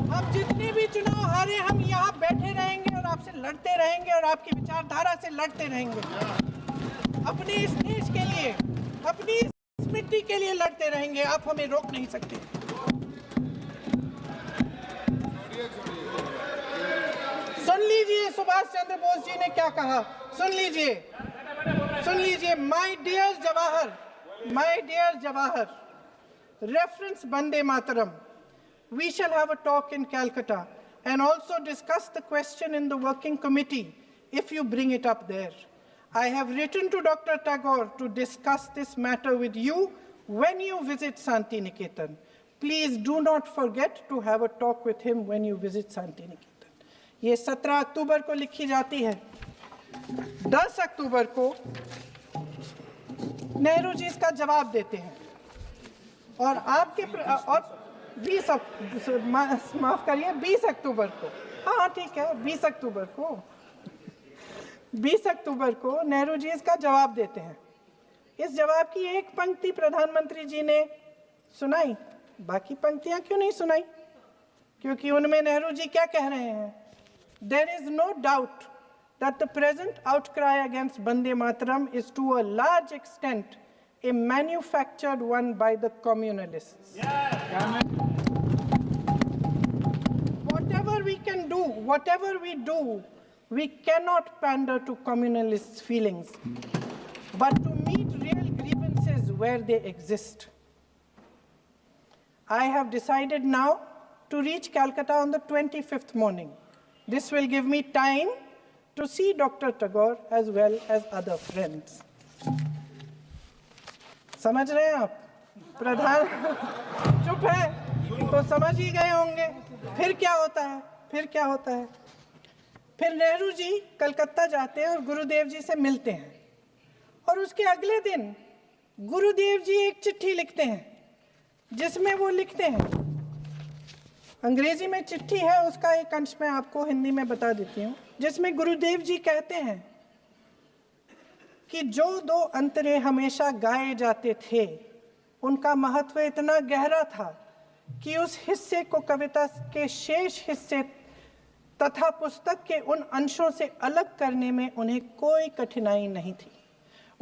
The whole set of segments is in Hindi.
हम जितने भी चुनाव हारे, हम यहाँ बैठे रहेंगे और आपसे लड़ते रहेंगे और आपकी विचारधारा से लड़ते रहेंगे। अपने इस देश के लिए, अपनी इस मिट्टी के लिए लड़ते रहेंगे। आप हमें रोक नहीं सकते। सुन लीजिए सुभाष चंद्र बोस जी ने क्या कहा, सुन लीजिए, सुन लीजिए। My dear Jawahar, reference Vande Mataram. We shall have a talk in Calcutta and also discuss the question in the working committee if you bring it up there. I have written to Dr. Tagore to discuss this matter with you when you visit Santi Niketan. Please do not forget to have a talk with him when you visit Santi Niketan. ये 17 अक्टूबर को लिखी जाती है। 10 अक्टूबर को नेहरू जी इसका जवाब देते हैं और आपके और 20 अक्टूबर को, हाँ ठीक है, 20 अक्टूबर को नेहरू जी इसका जवाब देते हैं। इस जवाब की एक पंक्ति प्रधानमंत्री जी ने सुनाई, बाकी पंक्तियां क्यों नहीं सुनाई? क्योंकि उनमें नेहरू जी क्या कह रहे हैं? There is no doubt that the present outcry against Vande Mataram is to a large extent a manufactured one by the communalists. Whatever we can do, whatever we do, we cannot pander to communalists' feelings, but to meet real grievances where they exist. I have decided now to reach Calcutta on the 25th morning. This will give me time to see Dr. Tagore as well as other friends. समझ रहे हैं आप? प्रधान चुप है तो समझ ही गए होंगे। फिर क्या होता है? फिर नेहरू जी कलकत्ता जाते हैं और गुरुदेव जी से मिलते हैं और उसके अगले दिन गुरुदेव जी एक चिट्ठी लिखते हैं जिसमें वो लिखते हैं, अंग्रेजी में चिट्ठी है, उसका एक अंश मैं आपको हिंदी में बता देती हूँ, जिसमें गुरुदेव जी कहते हैं कि जो 2 अंतरे हमेशा गाए जाते थे उनका महत्व इतना गहरा था कि उस हिस्से को कविता के शेष हिस्से तथा पुस्तक के उन अंशों से अलग करने में उन्हें कोई कठिनाई नहीं थी।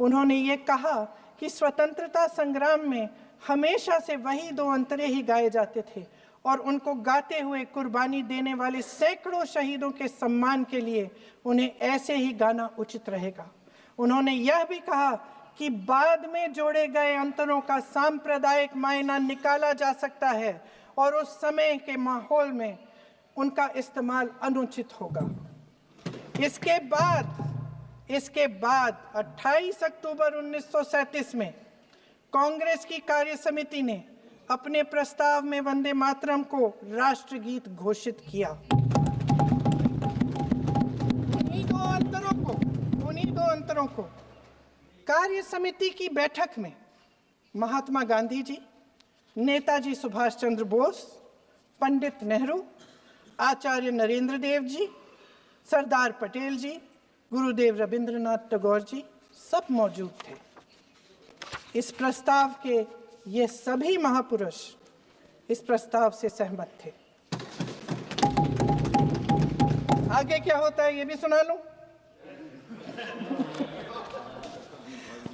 उन्होंने ये कहा कि स्वतंत्रता संग्राम में हमेशा से वही 2 अंतरे ही गाए जाते थे और उनको गाते हुए कुर्बानी देने वाले सैकड़ों शहीदों के सम्मान के लिए उन्हें ऐसे ही गाना उचित रहेगा। उन्होंने यह भी कहा कि बाद में जोड़े गए अंतरों का सांप्रदायिक मायना निकाला जा सकता है और उस समय के माहौल में उनका इस्तेमाल अनुचित होगा। इसके बाद 28 अक्टूबर 1937 में कांग्रेस की कार्य समिति ने अपने प्रस्ताव में वंदे मातरम को राष्ट्रगीत घोषित किया। उन्हीं दो अंतरों को कार्य समिति की बैठक में महात्मा गांधी जी, नेताजी सुभाष चंद्र बोस, पंडित नेहरू, आचार्य नरेंद्र देव जी, सरदार पटेल जी, गुरुदेव रविंद्रनाथ टैगोर जी सब मौजूद थे। इस प्रस्ताव के ये सभी महापुरुष इस प्रस्ताव से सहमत थे। आगे क्या होता है ये भी सुना लूं।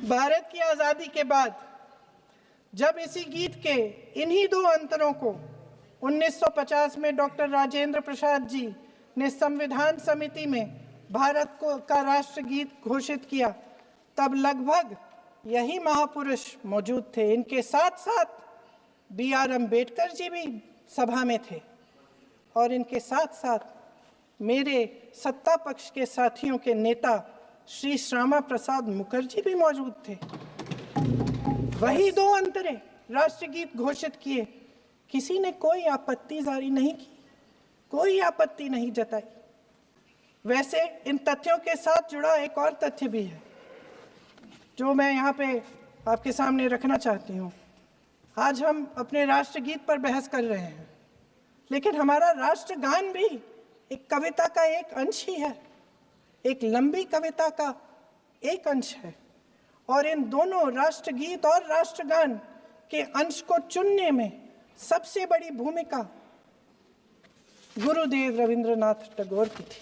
भारत की आजादी के बाद जब इसी गीत के इन्हीं 2 अंतरों को 1950 में डॉक्टर राजेंद्र प्रसाद जी ने संविधान समिति में भारत का राष्ट्रगीत घोषित किया, तब लगभग यही महापुरुष मौजूद थे। इनके साथ साथ B.R. अम्बेडकर जी भी सभा में थे और इनके साथ साथ मेरे सत्ता पक्ष के साथियों के नेता श्री श्यामा प्रसाद मुखर्जी भी मौजूद थे। वही 2 अंतरे राष्ट्रगीत घोषित किए। किसी ने कोई आपत्ति जारी नहीं की, कोई आपत्ति नहीं जताई। वैसे इन तथ्यों के साथ जुड़ा एक और तथ्य भी है जो मैं यहाँ पे आपके सामने रखना चाहती हूँ। आज हम अपने राष्ट्रगीत पर बहस कर रहे हैं, लेकिन हमारा राष्ट्रगान भी एक कविता का एक अंश ही है, एक लंबी कविता का एक अंश है। और इन दोनों राष्ट्रगीत और राष्ट्रगान के अंश को चुनने में सबसे बड़ी भूमिका गुरुदेव रविंद्रनाथ टैगोर की थी।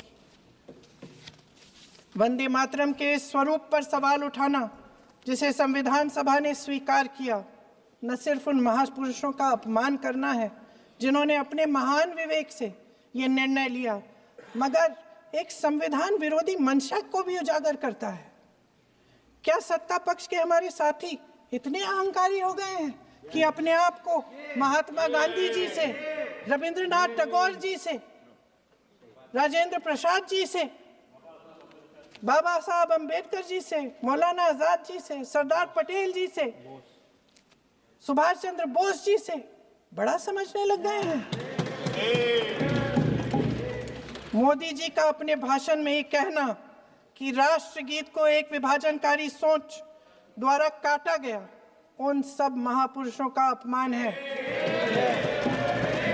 वंदे मातरम के स्वरूप पर सवाल उठाना, जिसे संविधान सभा ने स्वीकार किया, न सिर्फ उन महापुरुषों का अपमान करना है जिन्होंने अपने महान विवेक से ये निर्णय लिया, मगर एक संविधान विरोधी मंशा को भी उजागर करता है। क्या सत्ता पक्ष के हमारे साथी इतने अहंकारी हो गए हैं कि अपने आप को महात्मा गांधी जी से, रविंद्रनाथ टैगोर जी से, राजेंद्र प्रसाद जी से, बाबा साहब अम्बेडकर जी से, मौलाना आजाद जी से, सरदार पटेल जी से, सुभाष चंद्र बोस जी से बड़ा समझने लग गए हैं? मोदी जी का अपने भाषण में ये कहना कि राष्ट्रगीत को एक विभाजनकारी सोच द्वारा काटा गया, उन सब महापुरुषों का अपमान है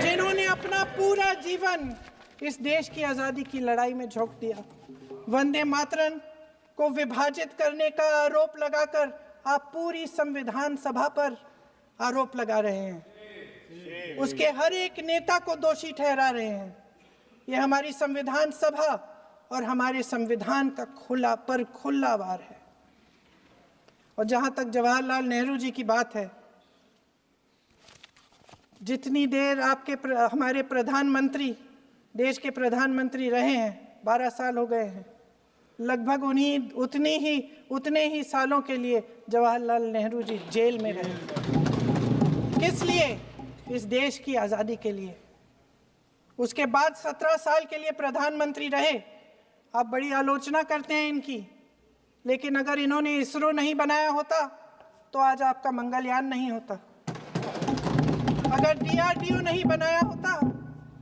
जिन्होंने अपना पूरा जीवन इस देश की आजादी की लड़ाई में झोंक दिया। वंदे मातरम को विभाजित करने का आरोप लगाकर आप पूरी संविधान सभा पर आरोप लगा रहे हैं, उसके हर एक नेता को दोषी ठहरा रहे हैं। यह हमारी संविधान सभा और हमारे संविधान का खुला वार है। और जहां तक जवाहरलाल नेहरू जी की बात है, जितनी देर हमारे प्रधानमंत्री देश के प्रधानमंत्री रहे हैं, 12 साल हो गए हैं, लगभग उतने ही सालों के लिए जवाहरलाल नेहरू जी जेल में रहे। किस लिए? इस देश की आज़ादी के लिए। उसके बाद 17 साल के लिए प्रधानमंत्री रहे। आप बड़ी आलोचना करते हैं इनकी, लेकिन अगर इन्होंने इसरो नहीं बनाया होता तो आज आपका मंगलयान नहीं होता। अगर DRDO नहीं बनाया होता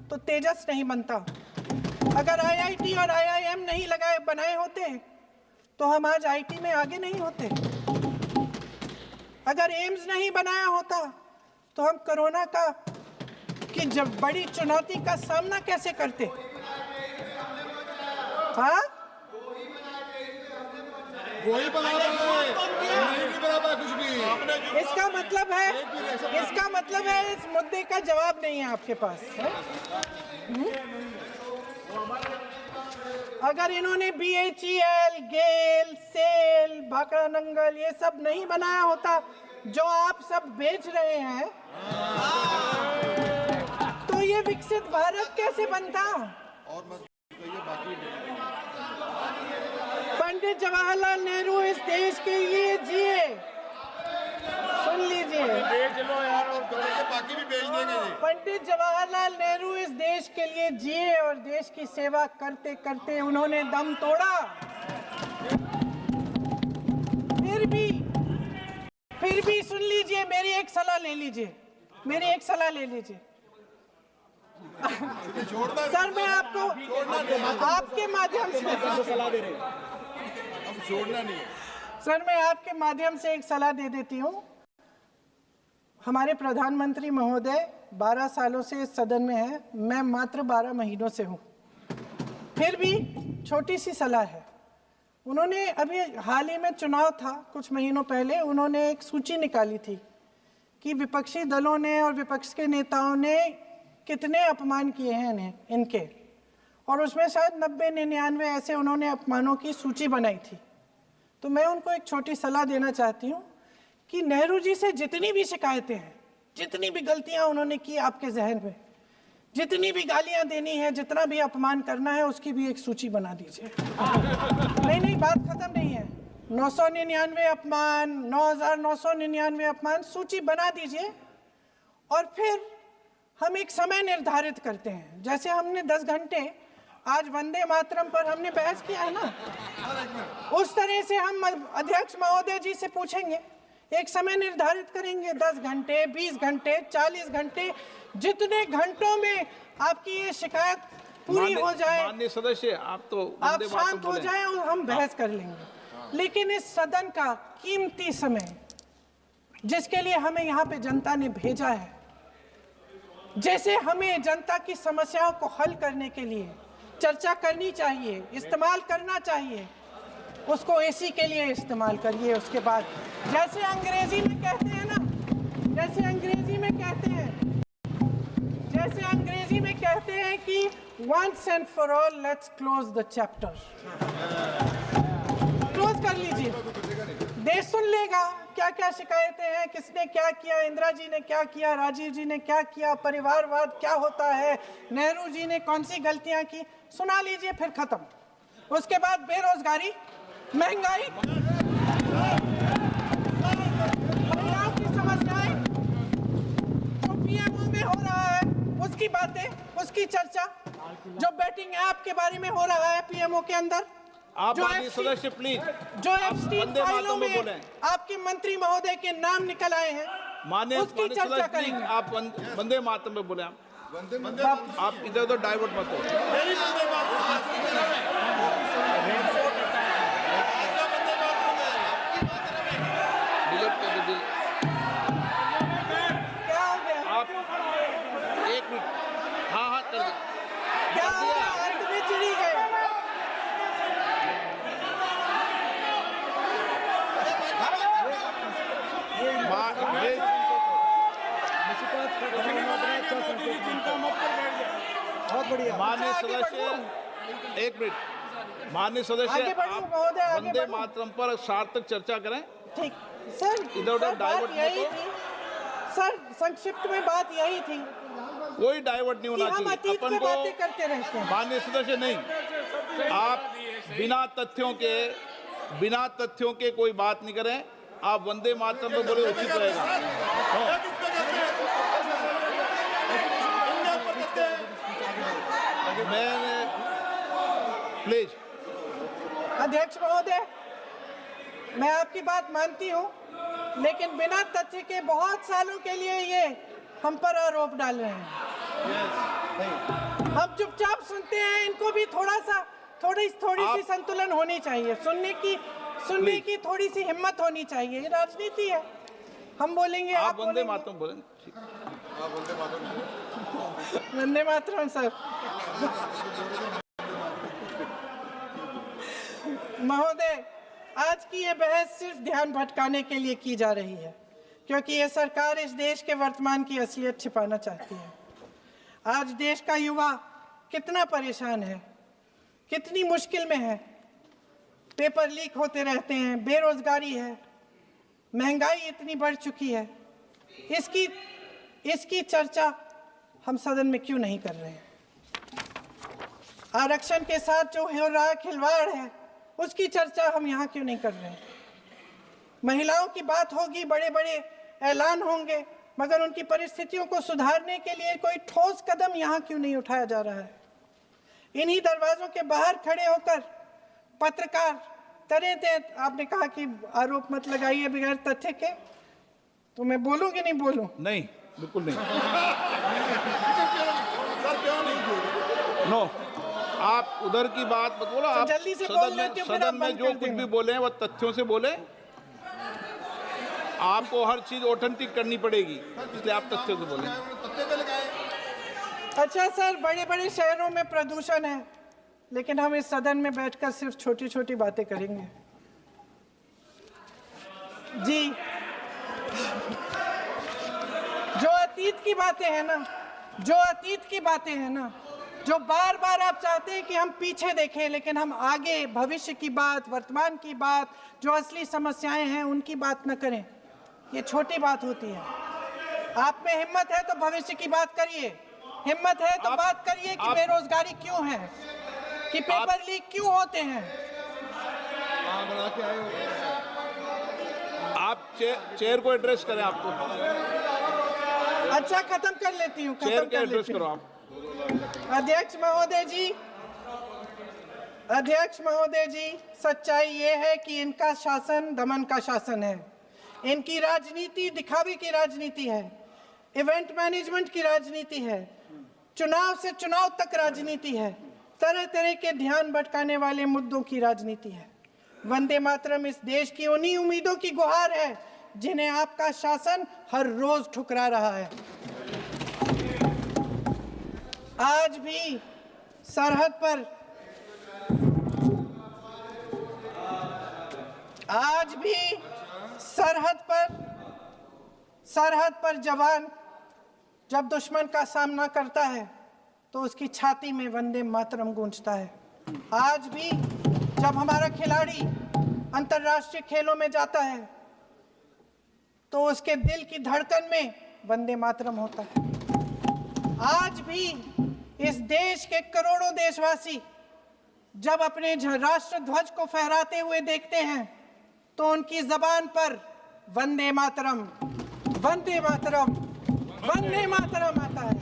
तो तेजस नहीं बनता। अगर IIT और IIM नहीं बनाए होते तो हम आज IT में आगे नहीं होते। अगर एम्स नहीं बनाया होता तो हम कोरोना की जब बड़ी चुनौती का सामना कैसे करते? हाँ, वही बना रहा है, नहीं बना कुछ भी। इसका मतलब है इस मुद्दे का जवाब नहीं है आपके पास है? अगर इन्होंने BHEL, गेल, सेल, भाखड़ा नंगल ये सब नहीं बनाया होता जो आप सब बेच रहे हैं, तो ये विकसित भारत कैसे बनता? पंडित जवाहरलाल नेहरू इस देश के लिए जिए। सुन लीजिए, बाकी भी बेच देंगे। पंडित जवाहरलाल नेहरू इस देश के लिए जिए और देश की सेवा करते करते उन्होंने दम तोड़ा। फिर भी सुन लीजिए, मेरी एक सलाह ले लीजिए। सर, मैं आपके माध्यम से सलाह दे रहे हैं, हम छोड़ना नहीं है। सर, मैं आपके माध्यम से एक सलाह दे देती हूँ। हमारे प्रधानमंत्री महोदय 12 सालों से इस सदन में हैं, मैं मात्र 12 महीनों से हूँ। फिर भी छोटी सी सलाह है। उन्होंने अभी हाल ही में चुनाव था, कुछ महीनों पहले उन्होंने एक सूची निकाली थी कि विपक्षी दलों ने और विपक्ष के नेताओं ने कितने अपमान किए हैं इनके, और उसमें शायद 90-99 ऐसे उन्होंने अपमानों की सूची बनाई थी। तो मैं उनको एक छोटी सलाह देना चाहती हूँ कि नेहरू जी से जितनी भी शिकायतें हैं, जितनी भी गलतियाँ उन्होंने की आपके जहन में, जितनी भी गालियाँ देनी है, जितना भी अपमान करना है, उसकी भी एक सूची बना दीजिए। नहीं, बात खत्म नहीं है। 999 अपमान, 9999 अपमान, सूची बना दीजिए और फिर हम एक समय निर्धारित करते हैं। जैसे हमने 10 घंटे आज वंदे मातरम पर हमने बहस किया है ना, उस तरह से हम अध्यक्ष महोदय जी से पूछेंगे, एक समय निर्धारित करेंगे, 10 घंटे, 20 घंटे, 40 घंटे, जितने घंटों में आपकी ये शिकायत पूरी हो जाए, माननीय सदस्य आप शांत हो जाए और हम बहस कर लेंगे। लेकिन इस सदन का कीमती समय, जिसके लिए हमें यहाँ पे जनता ने भेजा है, जैसे हमें जनता की समस्याओं को हल करने के लिए चर्चा करनी चाहिए, इस्तेमाल करना चाहिए, उसको AC के लिए इस्तेमाल करिए। उसके बाद जैसे अंग्रेजी में कहते हैं ना, जैसे अंग्रेजी में कहते हैं कि once and for all let's close the chapter. Close कर लीजिए, देश सुन लेगा क्या क्या शिकायतें हैं, किसने क्या किया, इंदिरा जी ने क्या किया, राजीव जी ने क्या किया, परिवारवाद क्या होता है, नेहरू जी ने कौन सी गलतियां की, सुना लीजिए, फिर खत्म। उसके बाद बेरोजगारी, महंगाई, महिलाओं की समस्याएं, जो पीएमओ में हो रहा है उसकी बातें, उसकी चर्चा, जो बेटिंग ऐप के बारे में हो रहा है पीएमओ के अंदर, आप सदस्य प्लीज, जो एप्स्टीन फाइलों में आपके मंत्री महोदय के नाम निकल आए हैं, माननीय उसकी चर्चा करेंगे। आप वंदे मातरम में बोले, आप इधर उधर डाइवर्ट मत हो। क्या हो गया? आप एक मिनट, हाँ कर दो। क्या हो गया? अंत में चिड़ी गए। बहुत बढ़िया। माननीय सदस्य, एक मिनट, माननीय सदस्य, आप वंदे मातरम पर सार्थक चर्चा करें। ठीक सर, इधर उधर डाइवर्ट बात यही थी सर, संक्षिप्त में बात यही थी, कोई डाइवर्ट नहीं होना हम चाहिए अतीत अपन में को। बातें करते रहते हैं। माननीय सदस्य नहीं, आप बिना तथ्यों के कोई बात नहीं करें। आप वंदे मातरम पे बोले उचित रहेगा। मैंने प्लीज। अध्यक्ष महोदय, मैं आपकी बात मानती हूं, लेकिन बिना तथ्य के बहुत सालों के लिए ये हम पर आरोप डाल रहे हैं। हम चुपचाप सुनते हैं, इनको भी थोड़ी सी संतुलन होनी चाहिए, सुनने की थोड़ी सी हिम्मत होनी चाहिए। ये राजनीति है, हम बोलेंगे, आप वंदे मातरम बोलें। वंदे मातरम सर। महोदय, आज की ये बहस सिर्फ ध्यान भटकाने के लिए की जा रही है, क्योंकि ये सरकार इस देश के वर्तमान की असलियत छिपाना चाहती है। आज देश का युवा कितना परेशान है, कितनी मुश्किल में है, पेपर लीक होते रहते हैं, बेरोजगारी है, महंगाई इतनी बढ़ चुकी है, इसकी चर्चा हम सदन में क्यों नहीं कर रहे हैं? आरक्षण के साथ जो हो रहा खिलवाड़ है, उसकी चर्चा हम यहाँ क्यों नहीं कर रहे हैं? महिलाओं की बात होगी, बड़े बड़े ऐलान होंगे, मगर उनकी परिस्थितियों को सुधारने के लिए कोई ठोस कदम यहाँ क्यों नहीं उठाया जा रहा है? इन्हीं दरवाजों के बाहर खड़े होकर पत्रकार तरह आपने कहा कि आरोप मत लगाइए बगैर तथ्य के, तो मैं बोलूं कि नहीं बोलूं? नहीं, बिल्कुल नहीं। नो, आप उधर की बात मत बोलो। आप जल्दी से सदन में जो कुछ भी बोले वो तथ्यों से बोले। आपको हर चीज ऑथेंटिक करनी पड़ेगी, इसलिए आप तथ्यों से बोले। अच्छा सर, बड़े बड़े शहरों में प्रदूषण है, लेकिन हम इस सदन में बैठकर सिर्फ छोटी छोटी बातें करेंगे। जी, जो अतीत की बातें हैं ना, जो बार बार आप चाहते हैं कि हम पीछे देखें, लेकिन हम आगे भविष्य की बात, वर्तमान की बात, जो असली समस्याएं हैं उनकी बात न करें, ये छोटी बात होती है। आप में हिम्मत है तो भविष्य की बात करिए, हिम्मत है तो बात करिए कि बेरोजगारी क्यों है, कि पेपर लीक क्यों होते हैं। आप चेयर को एड्रेस करें। आपको अच्छा, खत्म कर लेती हूँ, चेयर के एड्रेस करो आप। अध्यक्ष महोदय जी, सच्चाई ये है कि इनका शासन दमन का शासन है। इनकी राजनीति दिखावे की राजनीति है, इवेंट मैनेजमेंट की राजनीति है, चुनाव से चुनाव तक राजनीति है, तरह तरह के ध्यान भटकाने वाले मुद्दों की राजनीति है। वंदे मातरम इस देश की उन्हीं उम्मीदों की गुहार है जिन्हें आपका शासन हर रोज ठुकरा रहा है। आज भी सरहद सरहद पर जवान जब दुश्मन का सामना करता है तो उसकी छाती में वंदे मातरम गूंजता है। आज भी जब हमारा खिलाड़ी अंतर्राष्ट्रीय खेलों में जाता है तो उसके दिल की धड़कन में वंदे मातरम होता है। आज भी इस देश के करोड़ों देशवासी जब अपने राष्ट्र ध्वज को फहराते हुए देखते हैं तो उनकी जबान पर वंदे मातरम, वंदे मातरम, वंदे मातरम आता है।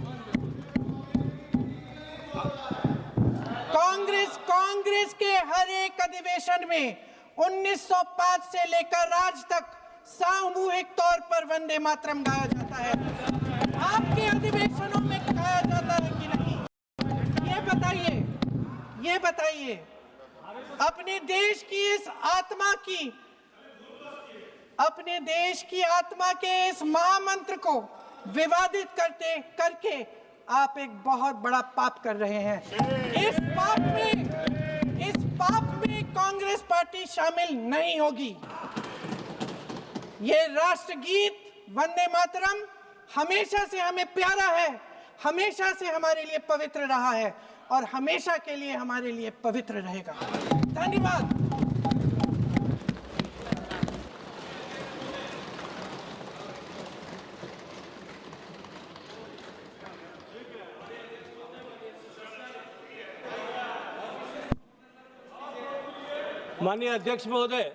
कांग्रेस के हर एक अधिवेशन में 1905 से लेकर आज तक सामूहिक तौर पर वंदे मातरम गाया जाता है। आपके अधिवेशनों में गाया जाता है कि नहीं, ये बताइए। अपने देश की आत्मा के इस महामंत्र को विवादित करके आप एक बहुत बड़ा पाप कर रहे हैं। इस पाप में कांग्रेस पार्टी शामिल नहीं होगी। ये राष्ट्रगीत वंदे मातरम हमेशा से हमें प्यारा है, हमेशा से हमारे लिए पवित्र रहा है और हमेशा के लिए हमारे लिए पवित्र रहेगा। धन्यवाद। माननीय अध्यक्ष महोदय,